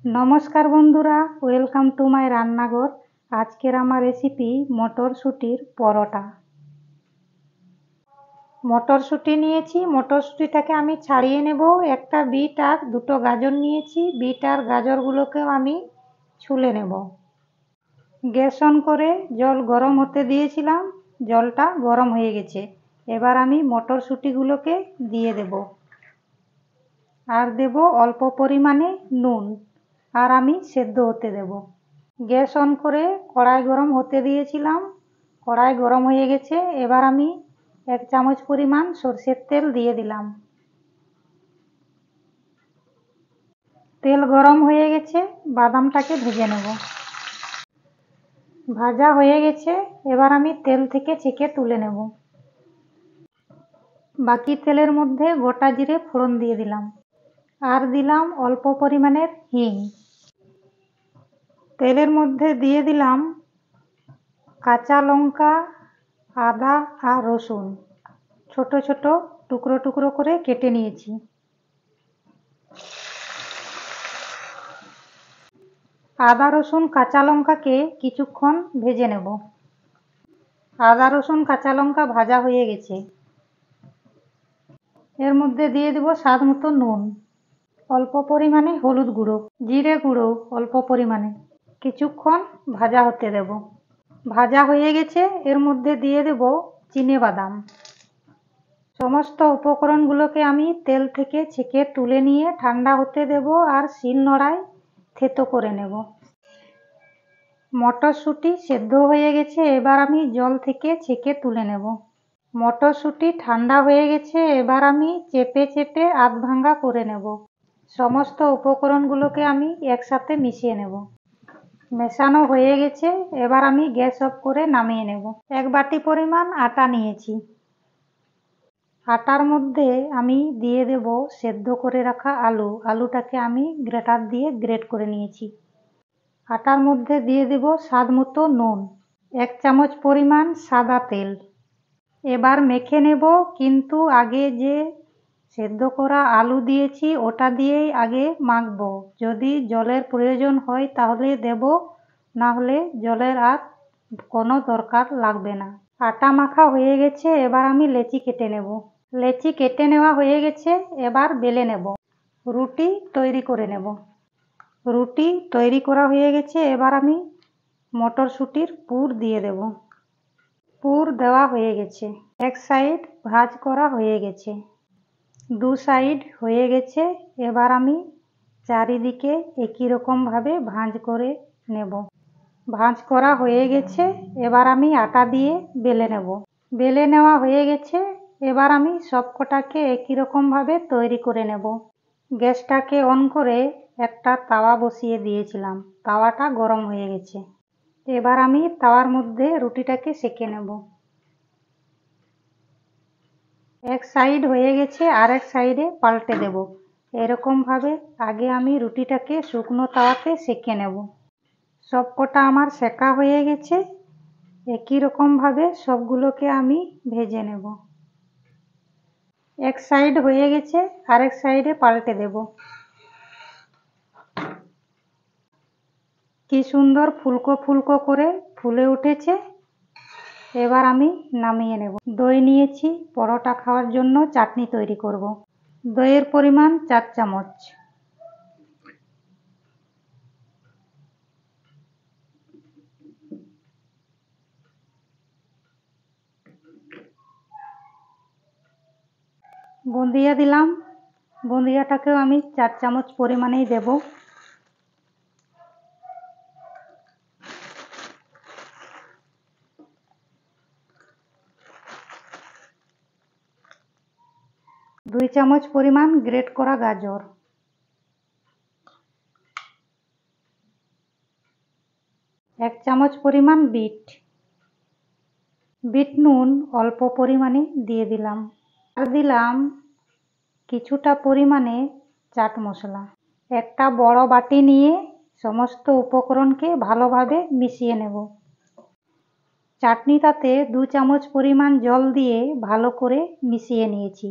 নমস্কার বন্ধুরা, welcome to my রান্নাঘর। আজকের আমার রেসিপি মটরশুঁটির পরোটা। মটরশুঁটি নিয়েছি, মটরশুঁটিটাকে আমি ছাড়িয়ে নেব। একটা বিট আর দুটো গাজর নিয়েছি, বিট আর গাজরগুলোকেও আমি ছুলে নেব। গ্যাস অন করে জল গরম হতে দিয়েছিলাম, জলটা গরম হয়ে গেছে। এবার আমি মটরশুঁটিগুলোকে দিয়ে দেব আর দেব অল্প পরিমাণে নুন, আর আমি সেদ্ধ হতে দেব। গ্যাস অন করে কড়াই গরম হতে দিয়েছিলাম, কড়াই গরম হয়ে গেছে। এবার আমি 1 চামচ পরিমাণ সরষের তেল দিয়ে দিলাম। তেল গরম হয়ে গেছে, বাদামটাকে ভেজে নেব। ভাজা হয়ে গেছে, এবার আমি তেল থেকে ছেঁকে তুলে নেব। বাকি তেলের মধ্যে গোটা জিরে ফোড়ন দিয়ে দিলাম, আর দিলাম অল্প পরিমাণের হিং। তেলের মধ্যে দিয়ে দিলাম কাঁচা লঙ্কা, আদা আর রসুন ছোট ছোট টুকরো টুকরো করে কেটে নিয়েছি। আদা রসুন কাঁচা লঙ্কাকে কিছুক্ষণ ভেজে নেব। আদা রসুন কাঁচা লঙ্কা ভাজা হয়ে গেছে। এর মধ্যে দিয়ে দেব স্বাদ মতো নুন, অল্প পরিমাণে হলুদ গুঁড়ো, জিরে গুঁড়ো অল্প পরিমাণে। কিছুক্ষণ ভাজা হতে দেব। ভাজা হয়ে গেছে, এর মধ্যে দিয়ে দেব চিনেবাদাম। সমস্ত উপকরণগুলোকে আমি তেল থেকে ছেঁকে তুলে নিয়ে ঠান্ডা হতে দেব আর শিলনোড়ায় থেতো করে নেব। মটরশুঁটি সেদ্ধ হয়ে গেছে, এবার আমি জল থেকে ছেঁকে তুলে নেব। মটরশুঁটি ঠান্ডা হয়ে গেছে, এবার আমি চেপে চেপে আধ ভাঙা করে নেব। সমস্ত উপকরণগুলোকে আমি একসাথে মিশিয়ে নেব। মেশানো হয়ে গেছে, এবার আমি গ্যাস অফ করে নামিয়ে নেব। 1 বাটি পরিমাণ আটা নিয়েছি। আটার মধ্যে আমি দিয়ে দেব সেদ্ধ করে রাখা আলু। আলুটাকে আমি গ্রেটার দিয়ে গ্রেট করে নিয়েছি। আটার মধ্যে দিয়ে দেব স্বাদ মতো নুন, 1 চামচ পরিমাণ সাদা তেল। এবার মেখে নেব, কিন্তু আগে যে সেদ্ধ করা আলু দিয়েছি ওটা দিয়েই আগে মাখবো। যদি জলের প্রয়োজন হয় তাহলে দেব, না হলে জলের আর কোনো দরকার লাগবে না। আটা মাখা হয়ে গেছে, এবার আমি লেচি কেটে নেব। লেচি কেটে নেওয়া হয়ে গেছে, এবার বেলে নেব। রুটি তৈরি করে নেব। রুটি তৈরি করা হয়ে গেছে, এবার আমি মটরশুঁটির পুর দিয়ে দেব। পুর দেওয়া হয়ে গেছে। এক সাইড ভাঁজ করা হয়ে গেছে, 2 সাইড হয়ে গেছে। এবার আমি চারিদিকে একই রকমভাবে ভাঁজ করে নেব। ভাঁজ করা হয়ে গেছে, এবার আমি আটা দিয়ে বেলে নেব। বেলে নেওয়া হয়ে গেছে, এবার আমি সবকটাকে একই রকমভাবে তৈরি করে নেব। গ্যাসটাকে অন করে একটা তাওয়া বসিয়ে দিয়েছিলাম, তাওয়াটা গরম হয়ে গেছে। এবার আমি তাওয়ার মধ্যে রুটিটাকে সেঁকে নেব। এক সাইড হয়ে গেছে, আর এক সাইডে পাল্টে দেব। এরকমভাবে আগে আমি রুটিটাকে শুকনো তাওয়াতে সেঁকে নেব। সবকটা আমার সেঁকা হয়ে গেছে, একই রকমভাবে সবগুলোকে আমি ভেজে নেব। এক সাইড হয়ে গেছে, আরেক সাইডে পাল্টে দেব। কি সুন্দর ফুলকো ফুলকো করে ফুলে উঠেছে। এবার আমি নামিয়ে নেব। দই নিয়েছি, পরোটা খাওয়ার জন্য চাটনি তৈরি করব। দইয়ের পরিমাণ 4 চামচ। বুঁদিয়া দিলাম, বুঁদিয়াটাকেও আমি 4 চামচ পরিমাণেই দেব। দুই চামচ পরিমাণ গ্রেট করা গাজর, 1 চামচ পরিমাণ বিট। বিট নুন অল্প পরিমাণে দিয়ে দিলাম। আর দিলাম কিছুটা পরিমাণে চাট মশলা। একটা বড় বাটি নিয়ে সমস্ত উপকরণকে ভালোভাবে মিশিয়ে নেব। চাটনিটাতে 2 চামচ পরিমাণ জল দিয়ে ভালো করে মিশিয়ে নিয়েছি।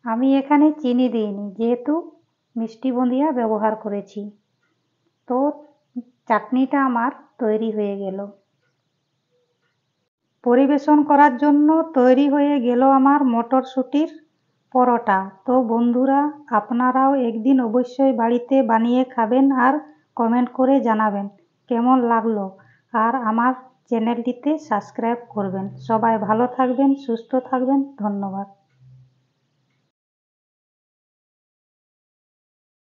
আমি এখানে চিনি দিইনি, যেহেতু মিষ্টি বুঁদিয়া ব্যবহার করেছি। তো চাটনিটা আমার তৈরি হয়ে গেল। পরিবেশন করার জন্য তৈরি হয়ে গেল আমার মটরশুঁটির পরোটা। তো বন্ধুরা, আপনারাও একদিন অবশ্যই বাড়িতে বানিয়ে খাবেন আর কমেন্ট করে জানাবেন কেমন লাগলো। আর আমার চ্যানেলটিতে সাবস্ক্রাইব করবেন। সবাই ভালো থাকবেন, সুস্থ থাকবেন। ধন্যবাদ।